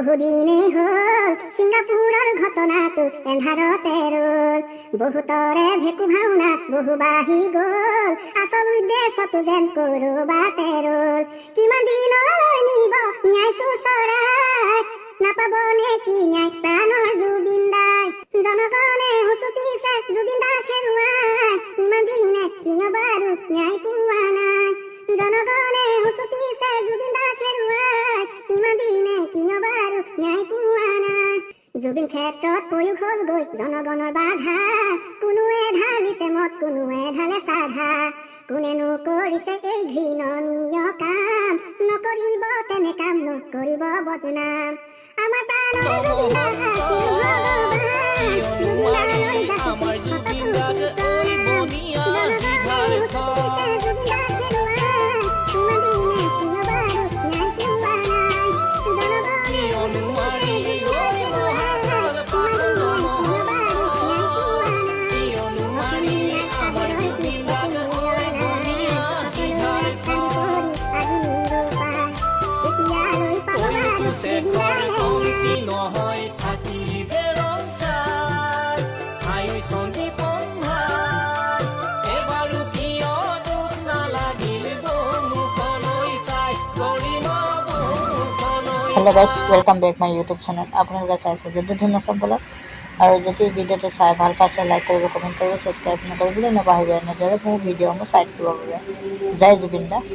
বহুদিনে হল ছিংগাপুৰৰ ঘটনাটো এন্ধাৰতে ৰল বহুতৰে ভেকু ভাওনা বহু বাঢ়ি গল আচল উদ্দেশ্যটো যেন কৰবাতে ৰল কিমান দিনলৈ নিব ন্যায় চোচৰাই নাপাব নে কি ন্যায় প্ৰাণৰ জুবিন দাই জনগণে হুচুকিছে জুবিন দাক হেৰুৱাই ইমান দিনে কিয় বাৰু ন্যায় পোৱা নাই জনগণে হুচুকিছে জুবিন দাক হেৰুৱাই ইমান দিনে কিয় বাৰু ন্যায় পোৱা নাই জুবিন ক্ষেত্ৰত প্ৰয়োগ হ'লগৈ জনগণৰ বাধা কোনোৱে ঢালিছে মত কোনোৱে ঢালে চাধা কোনেনো কৰিছে এই ঘৃণনীয় কাম নকৰিব তেনে কাম নকৰিব বদনাম আমাৰ প্ৰাণৰ জুবিন দা আছিল ভগৱান আমাৰ জুবিন দাক ঐ বনিয়া দিধাৰ খন জুবিন দাক হেৰুৱাই ইমান দিনে কিয় বাৰু ন্যায় পোৱা নাই জনগণে অনুমাৰি নহয় থাকি যে ৰং চাই হাই সন্দীপন ভাই এবাৰো কিয় দুখ নালাগিল বমুখলৈ চাই কৰিম বমুখলৈ hello' guys welcome back my YouTube channel আপোনালোকে চাইছে যদি ধুনীয়া চাব বলক আৰু যদি ভিডিঅ'টো চাই ভাল পাইছে লাইক কৰিব কমেণ্ট কৰিব ছাবস্ক্ৰাইব নকৰিবলৈ নাপাহৰিব এনেদৰে মোৰ ভিডিঅ'সমূহ চাই থাকিব বাবে জয় জুবিন দা।